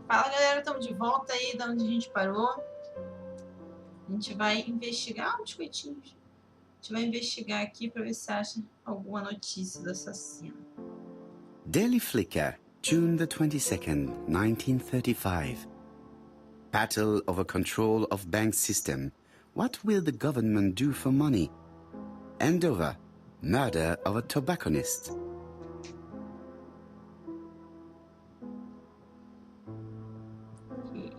Fala, galera, estamos de volta aí de onde a gente parou. A gente vai investigar biscoitinhos. A gente vai investigar aqui para ver se acha alguma notícia do assassino. Daily Flicker, June the 22nd, 1935. Battle over control of bank system. What will the government do for money? Andover, murder of a tobacconist. Ok.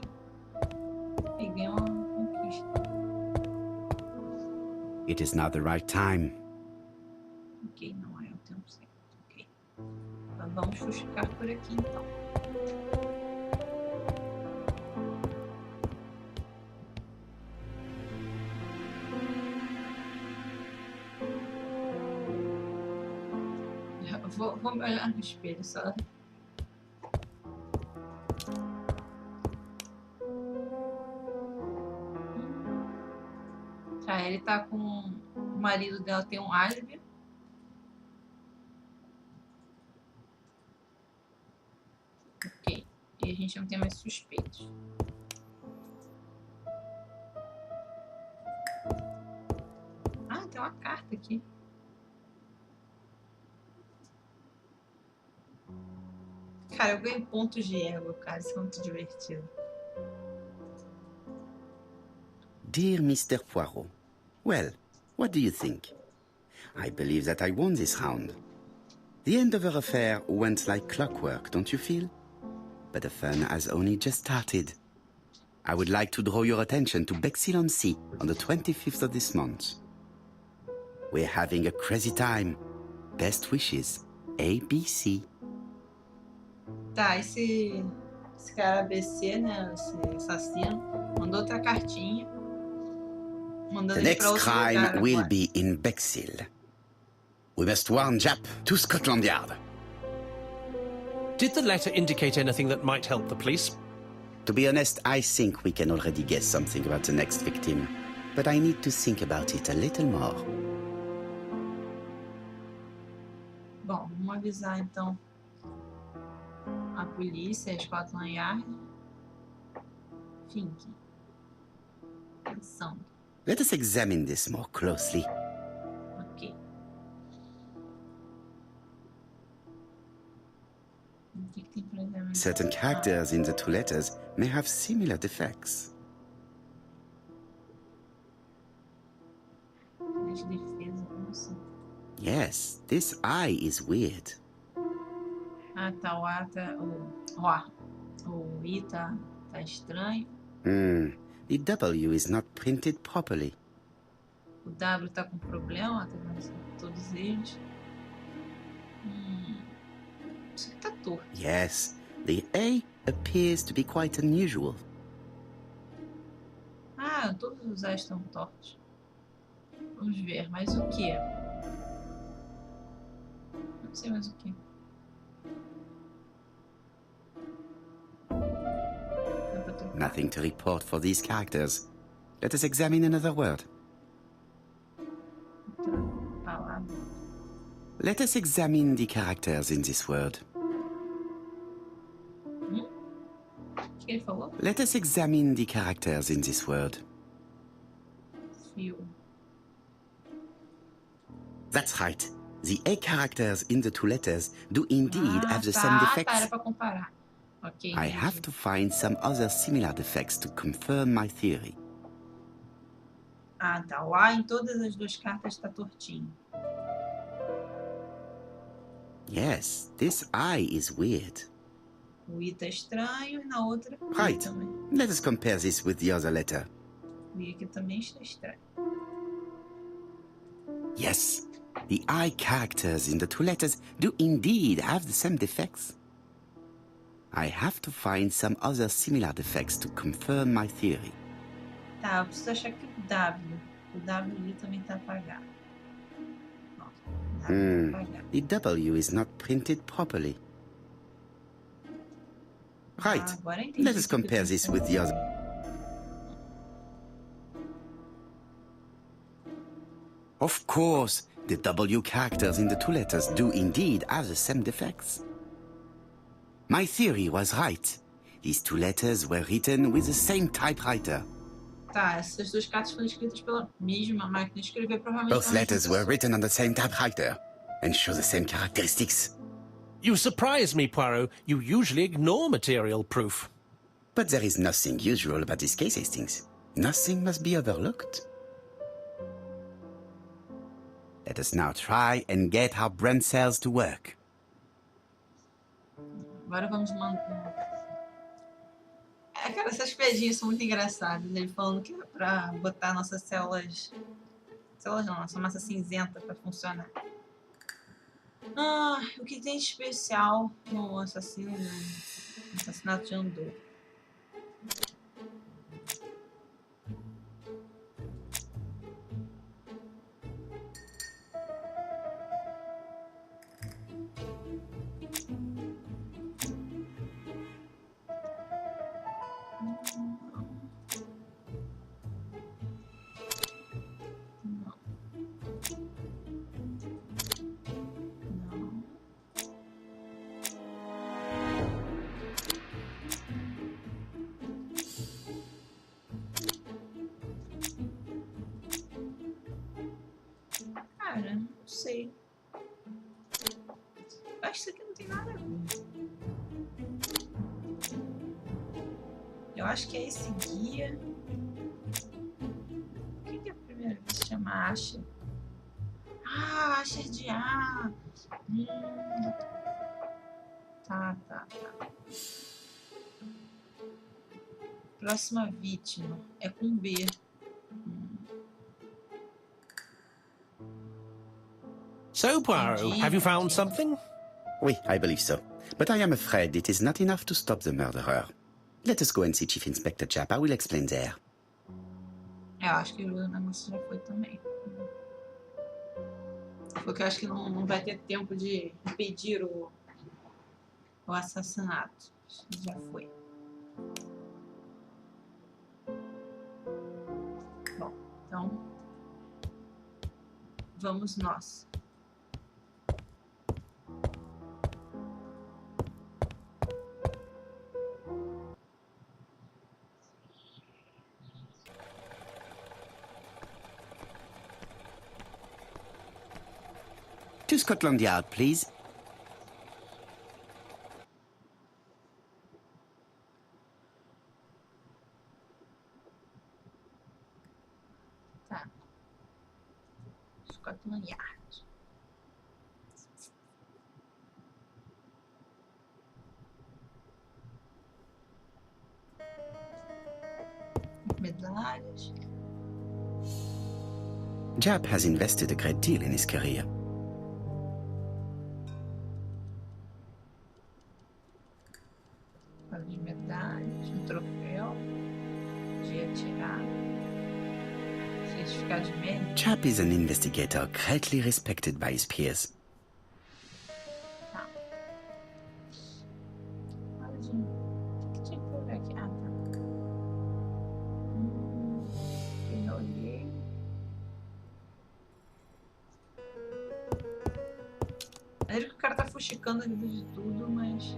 Peguei uma conquista. It is not the right time. Ok, não é o tempo certo. Ok. Então, vamos fuxicar por aqui então. Vou me olhar no espelho só. Tá, ele tá com o marido dela, tem um álibi. Ok. E a gente não tem mais suspeitos. Ah, tem uma carta aqui. Cara, eu ganhei pontos de ego, cara. Isso é muito divertido. Dear Mr. Poirot, well, what do you think? I believe that I won this round. The Andover affair went like clockwork, don't you feel? But the fun has only just started. I would like to draw your attention to Bexhill-on-Sea on the 25th of this month. We're having a crazy time. Best wishes, ABC. Tá, esse cara ABC, né? Esse assassino, mandou outra cartinha. Mandando The ele pra next outro crime lugar will agora. be in Bexhill. We must warn Jap to Scotland Yard. Did the letter indicate anything that might help the police? To be honest, I think we can already guess something about the next victim. But I need to think about it a little more. Bom, vamos avisar então a polícia, a Scotland Yard. Fink. Pensando. Let us examine this more closely. Ok. O que tem pra examinar? Certain characters in the two letters may have similar defects. De defesa, nossa. Yes, this I is weird. Ah, tá, o A tá... O I tá estranho. The W is not printed properly. O W tá com problema, tá vendo todos eles. Isso aqui tá torto. Yes, the A appears to be quite unusual. Ah, todos os A's estão tortos. Vamos ver, mas o que? Não sei mais o que. Nothing to report for these characters. Let us examine another word. Outra palavra. Let us examine the characters in this word. O que ele falou? Let us examine the characters in this word. Fio. That's right. The A characters in the two letters do indeed have the same Tá, defects. era pra comparar. Ok. I have to find some other similar defects to confirm my theory. Ah, tá. O A em todas as duas cartas tá tortinho. Yes, this I is weird. O I tá estranho e na outra o I Right. também. Let us compare this with the other letter. O I aqui também está estranho. Yes, the I characters in the two letters do indeed have the same defects. I have to find some other similar defects to confirm my theory. Tá, eu preciso achar que o W. O W ali também tá apagado. Ó, o W tá apagado. The W is not printed properly. Right. Agora eu entendi Let us o que eu compare tinha this que with the fazer. other. Of course, the W characters in the two letters do indeed have the same defects. My theory was right. These two letters were written with the same typewriter. Tá, essas duas cartas foram escritas pela mesma máquina de escrever, provavelmente. Both letters were written on the same typewriter and show the same characteristics. You surprise me, Poirot. You usually ignore material proof. But there is nothing usual about this case, Hastings. Nothing must be overlooked. Let us now try and get our brain cells to work. Agora vamos mandar. Cara, essas piadinhas são muito engraçadas. Ele falando que é pra botar nossas células. Células não, nossa massa cinzenta pra funcionar. Ah, o que tem de especial no assassinato de Andor? Cara, não sei. Eu acho que isso aqui não tem nada a ver. Eu acho que é esse guia. O que a primeira vez se chama Asher? Ah, Asher de A. Tá. Próxima vítima é com B. So, Poirot, have you found something? Oui, I believe so. But I am afraid it is not enough to stop the murderer. Let us go and see Chief Inspector Chapa will explain there. Eu acho que o negócio já foi também. Porque eu acho que não vai ter tempo de impedir o assassinato. Já foi. Bom, então vamos nós. To Scotland Yard, please. Tá. Scotland Yard. Medalhas. Jap has invested a great deal in his career. De medalhas, troféu de atirar, certificado de mérito. Jap is an investigator greatly respected by his peers. Tá. O que tinha que olhar aqui? Ah, tá. Eu já olhei. É que o cara tá fuxicando a vida de tudo, mas.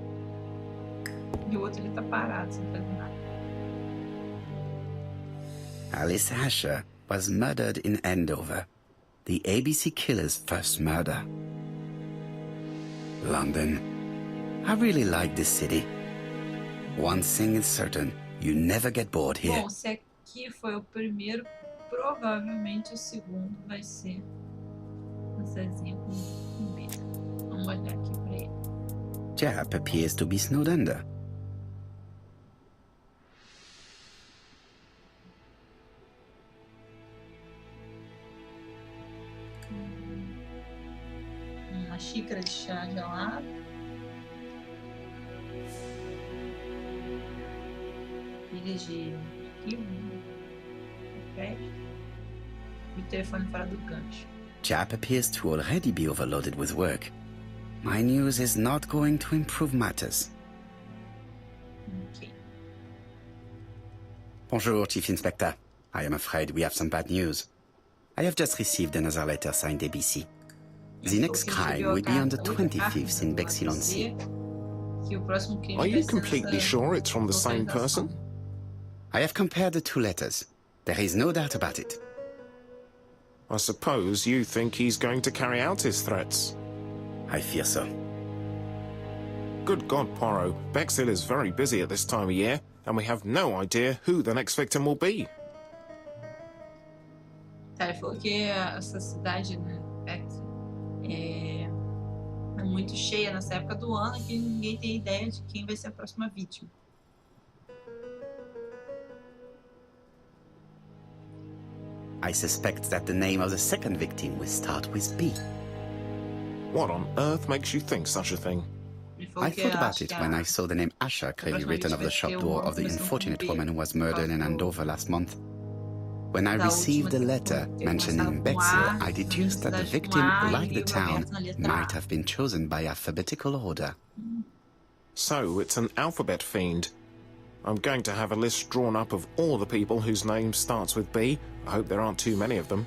E o outro ele tá parado, sem fazer nada. Alice Asher was murdered in Andover, the ABC killer's first murder. London. I really like this city. One thing is certain, you never get bored here. Bom, se aqui foi o primeiro, provavelmente o segundo vai ser o Zezinho com B. Vamos olhar aqui pra ele. Jap appears to be snowed under. Uma xícara de chá gelado. Pilhas de arquivo, né? E o telefone fora do gancho. Jap appears to already be overloaded with work. My news is not going to improve matters. Ok. Bonjour, Chief Inspector. I am afraid we have some bad news. I have just received another letter signed ABC. The next crime will be on the 25th in Bexhill-on-Sea. Que o próximo crime Are vai you ser completely nessa sure it's from the same localização. person? I have compared the two letters. There is no doubt about it. I suppose you think he's going to carry out his threats. I fear so. Good God, Poirot. Bexhill is very busy at this time of year, and we have no idea who the next victim will be. Tá, ele falou que essa cidade, né, Bexhill, é muito cheia nessa época do ano que ninguém tem ideia de quem vai ser a próxima vítima. I suspect that the name of the second victim will start with B. What on earth makes you think such a thing? Ele falou I que thought about acha it que when I saw the name Asher clearly written over the shop door of the unfortunate woman who was murdered in Andover last month. When I received the letter mentioning Bexhill, I deduced that the victim, like the town, might have been chosen by alphabetical order. So, it's an alphabet fiend. I'm going to have a list drawn up of all the people whose name starts with B. I hope there aren't too many of them.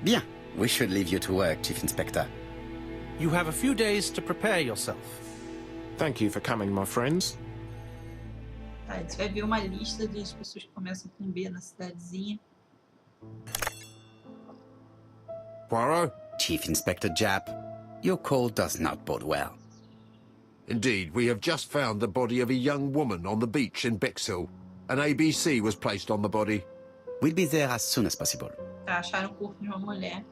Bien, we should leave you to work, Chief Inspector. You have a few days to prepare yourself. Thank you for coming, my friends. Tá, a gente vai ver uma lista de pessoas que começam com B na cidadezinha. Poirot? Chief Inspector Japp, your call does not bode well. Indeed, we have just found the body of a young woman on the beach in Bexhill. An ABC was placed on the body. We'll be there as soon as possible. Tá, acharam o corpo de uma mulher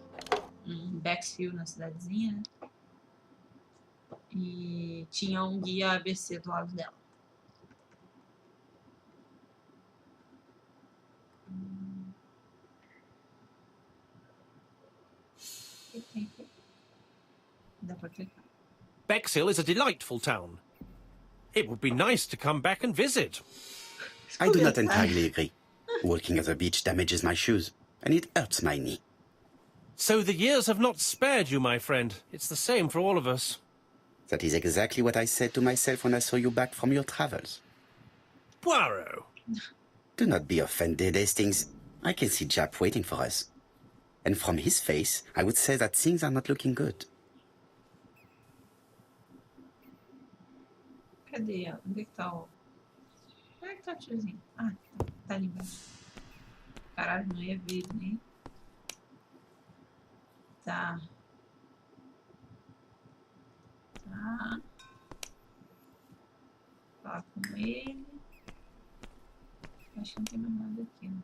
em Bexhill, na cidadezinha, né? E tinha um guia ABC do lado dela. O que tem aqui? Dá pra clicar. Bexhill is a delightful town. It would be nice to come back and visit. I do not entirely agree. Walking at the beach damages my shoes, and it hurts my knee. So the years have not spared you, my friend. It's the same for all of us. That is exactly what I said to myself when I saw you back from your travels. Poirot. Do not be offended, Hastings. I can see Japp waiting for us. And from his face, I would say that things are not looking good. Cadê ela? Onde é que tá o... Onde é que tá o tiozinho? Ah, tá ali embaixo. Caralho, não ia ver nem. Tá. Tá. Falar com ele. Acho que não tem mais nada aqui, né?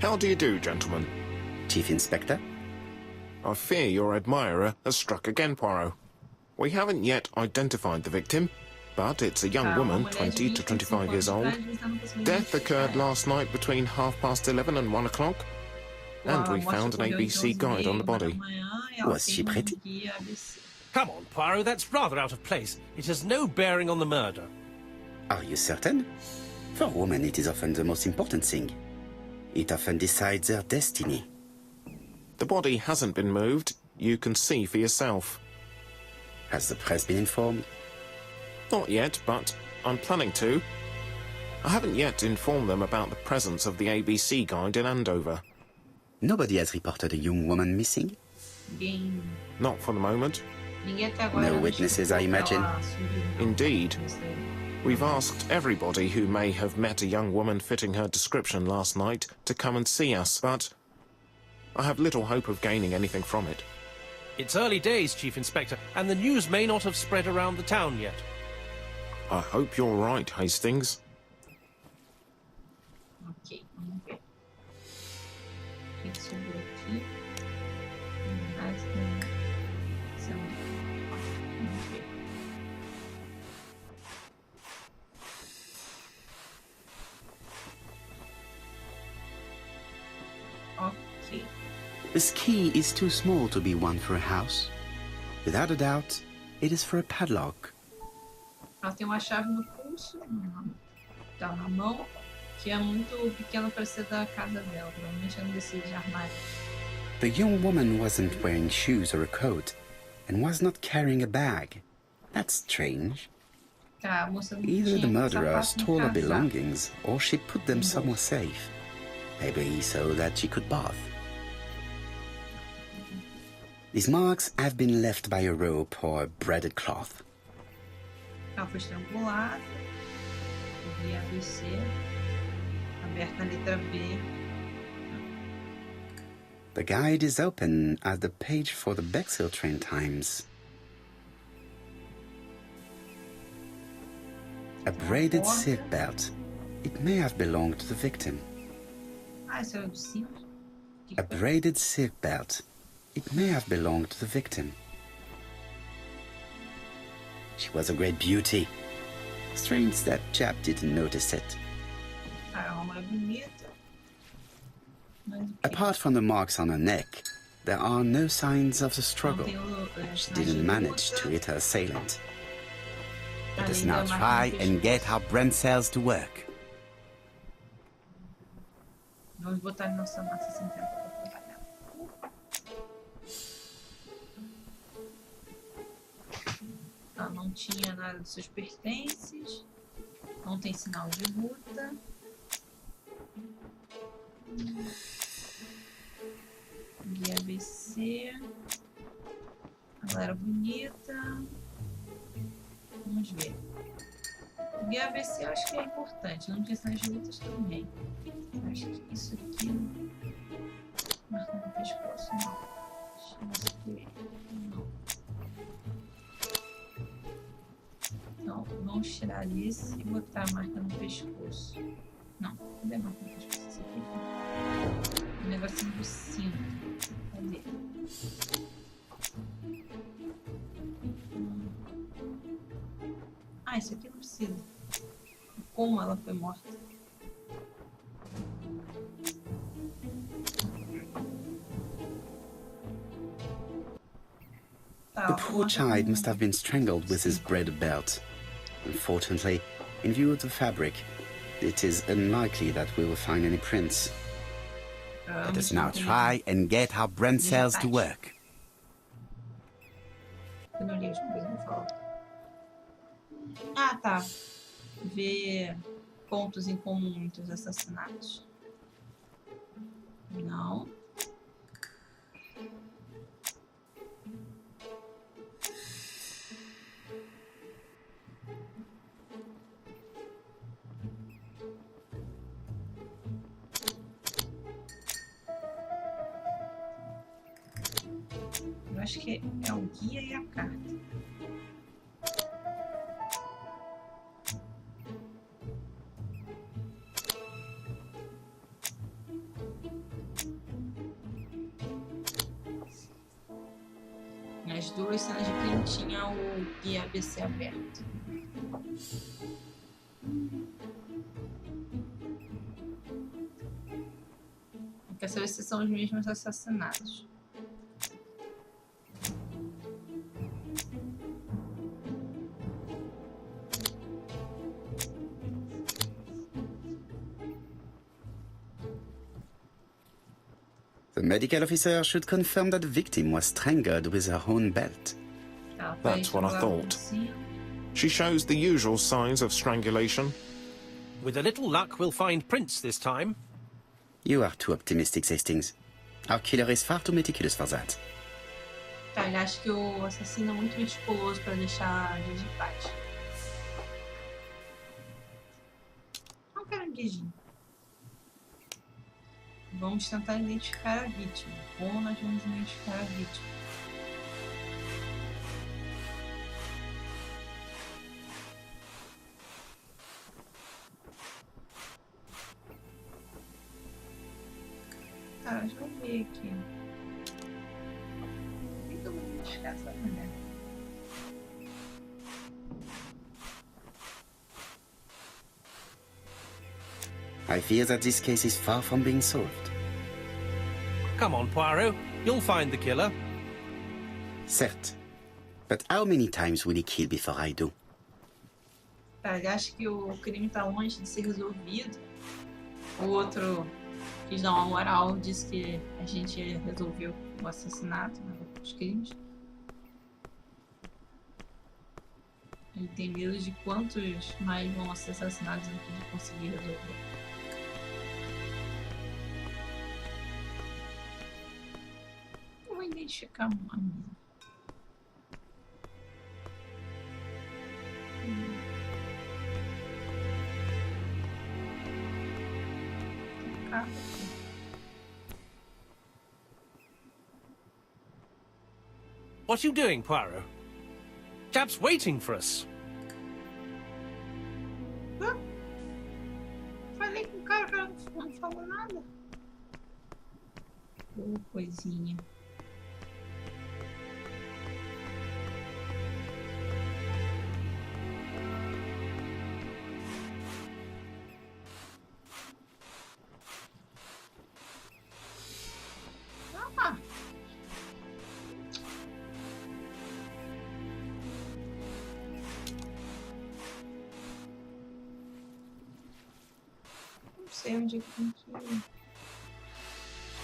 How do you do, gentlemen? Chief Inspector? I fear your admirer has struck again, Poirot. We haven't yet identified the victim, but it's a young woman, 20 to 25 years old. Death occurred last night between 11:30 and 1 o'clock, and we found an ABC guide on the body. Was she pretty? Come on, Poirot, that's rather out of place. It has no bearing on the murder. Are you certain? For women, it is often the most important thing. It often decides their destiny. The body hasn't been moved. You can see for yourself. Has the press been informed? Not yet, but I'm planning to. I haven't yet informed them about the presence of the ABC guide in Andover. Nobody has reported a young woman missing? Ninguém... Not for the moment. Ninguém até agora... No witnesses, I imagine. Indeed. We've asked everybody who may have met a young woman fitting her description last night to come and see us, but I have little hope of gaining anything from it. It's early days, Chief Inspector, and the news may not have spread around the town yet. I hope you're right, Hastings. Ok, vamos ver. O que sobrou aqui? Vamos ver. Ok. This key is too small to be one for a house. Without a doubt, it is for a padlock. Ela tem uma chave no pulso, tá na mão, que é muito pequena para ser da casa dela. Provavelmente é um desses armários. The young woman wasn't wearing shoes or a coat, and was not carrying a bag. That's strange. Tá, a moça não Either the tinha murderer sapato stole her no casaco. belongings or she put them somewhere safe. Maybe so that she could bath. These marks have been left by a rope or a braided cloth. Ela foi estrangulada. Via ABC. Aberta a letra B. The guide is open at the page for the Bexhill train times. A braided silk belt. It may have belonged to the victim. Ah, isso era do cima? A braided silk belt. It may have belonged to the victim. She was a great beauty. Strange that chap didn't notice it. Ah, a mulher bonita. Mas o quê? Apart from the marks on her neck, there are no signs of the Não struggle. tem o- She sinais de didn't manage luta. to hit her assailant. Let us Além now da marca try no and get pescoço. our brain cells to work. Vamos botar nossa massa central para trabalhar. Ela não tinha nada dos seus pertences. Não tem sinal de luta. Guia ABC. Ela era bonita. Vamos ver. O guia ABC eu acho que é importante. Não tinha sinais de lutas também. Eu acho que isso aqui. Marca no pescoço, não. Isso aqui, não. Então, vamos tirar esse e botar a marca no pescoço. Não, cadê a marca no pescoço? Esse aqui. O negocinho do cinto. Cadê? Ah, isso aqui não precisa. Como ela foi morta? Tá, The ela foi poor morta child com- must have been strangled with his braided belt. Unfortunately, in view of the fabric, it is unlikely that we will find any prints. Let us Provavelmente now não tem- try and get our brain cells to work. Eu não li as coisas, não falo. Ah, tá. Ver pontos em comum entre os assassinatos. Não. Eu acho que é o guia e a carta. Nas duas cenas de crime tinha o guia ABC aberto. Eu quero saber se são os mesmos assassinatos. The medical officer should confirm that the victim was strangled with her own belt. Ela foi That's what I estrangulada thought. por cima. She shows the usual signs of strangulation. With a little luck, we'll find prints this time. You are too optimistic, Hastings. Our killer is far too meticulous for that. Tá, ele acha que o assassino é muito meticuloso para deixar digitais. É um caranguejinho. Vamos tentar identificar a vítima. Como nós vamos identificar a vítima? Tá, deixa eu ver aqui. Por que eu vou identificar essa mulher? I fear that this case is far from being solved. Come on, Poirot. You'll find the killer. Certes. But how many times will he kill before I do? Tá, ele acha que o crime tá longe de ser resolvido. O outro quis dar uma moral, disse que a gente resolveu o assassinato, né, os crimes. Ele tem medo de quantos mais vão ser assassinados antes de conseguir resolver. Eu vou identificar uma mina. What are you doing, Poirot? Jap's waiting for us. Falei com o cara que ela não falou nada. Coisinha. Não sei onde é que tem que ir. Deixa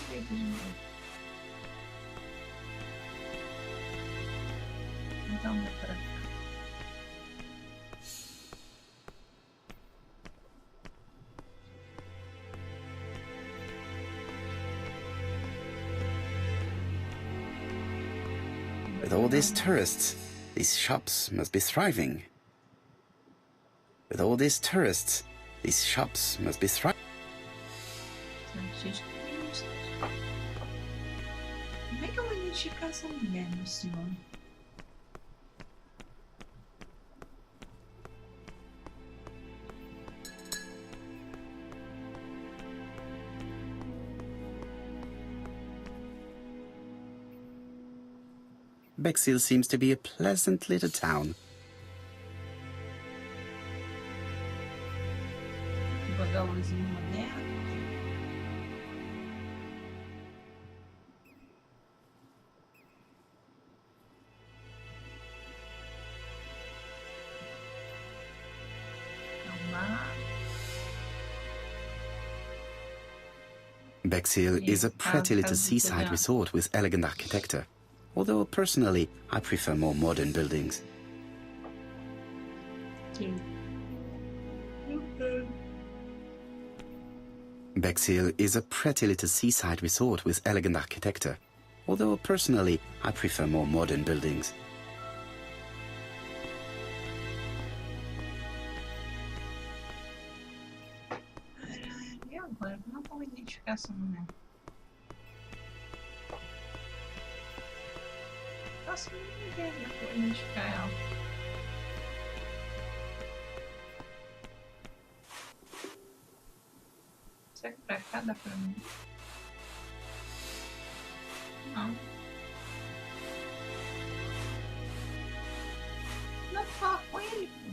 eu ver aqui de novo. Então, vai pra cá. With all these tourists, these shops must be thriving. With all these tourists, these shops must be thriving. Como é que eu vou identificar essa mulher, meu senhor? Bexhill seems to be a pleasant little town. Vou apagar a luzinha moderna. Bexhill is a pretty little seaside resort with elegant architecture, although personally I prefer more modern buildings. Bexhill is a pretty little seaside resort with elegant architecture, although personally I prefer more modern buildings. E agora? Não vou identificar essa mulher. Faço nenhuma ideia de como identificar ela. Será que pra cá dá pra mim? Não. Não fala com ele, pô.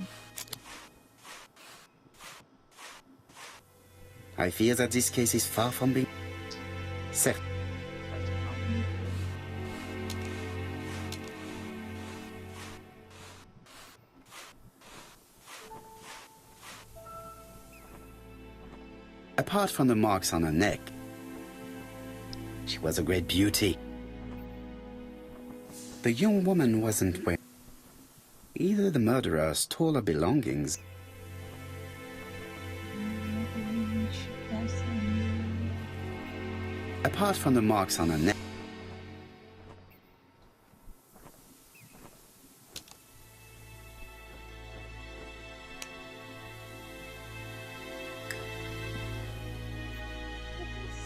I fear that this case is far from being certo. Apart from the marks on her neck, she was a great beauty. The young woman wasn't wearing. Either the murderer stole her belongings. Apart from the marks on her neck.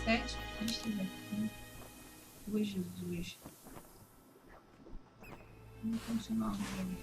Sete pistas aqui. Ô Jesus. Não funciona bem.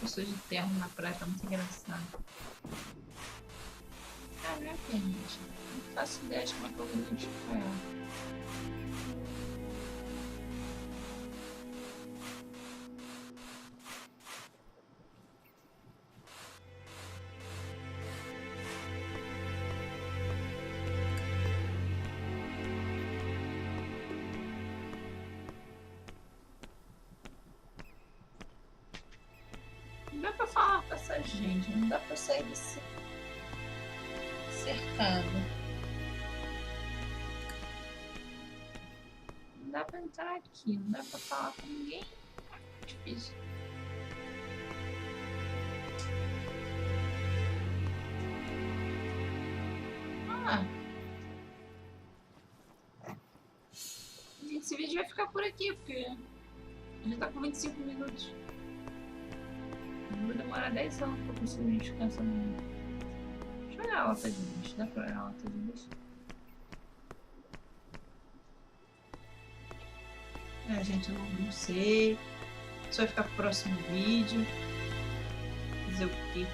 Pessoas de terno na praia tá muito engraçado. Caraca, gente. Não faço ideia de como é que eu vou identificar ela. Não dá pra falar com essa gente, não dá pra sair desse cercado. Não dá pra entrar aqui, não dá pra falar com ninguém. É difícil. Ah. Gente, esse vídeo vai ficar por aqui, porque já tá com 25 minutos. Vai demorar 10 anos pra conseguir identificar essa mulher. Deixa eu olhar a lata de lixo. Dá pra olhar a lata de lixo? É, gente, eu não sei. Isso vai ficar pro próximo vídeo. Fazer o quê?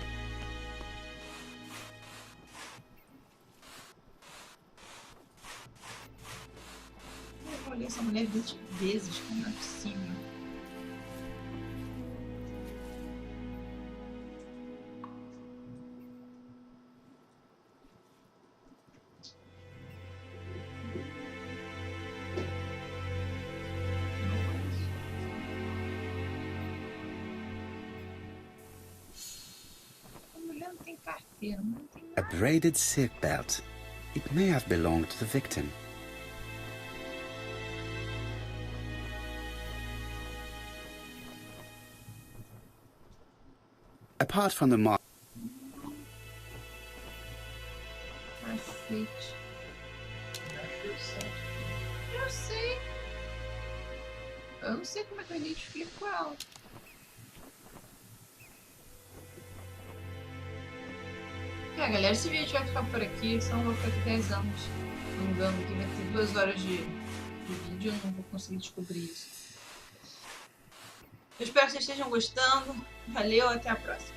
Eu olhei essa mulher 20 vezes, como não é possível. A braided silk belt. It may have belonged to the victim. Apart from the mark. Cacete. Eu sei. Eu não sei como é que eu identifico ela. É, galera, esse vídeo vai ficar por aqui, senão vai ficar aqui 10 anos andando aqui, vai ter 2 horas de vídeo, eu não vou conseguir descobrir isso. Eu espero que vocês estejam gostando, valeu, até a próxima.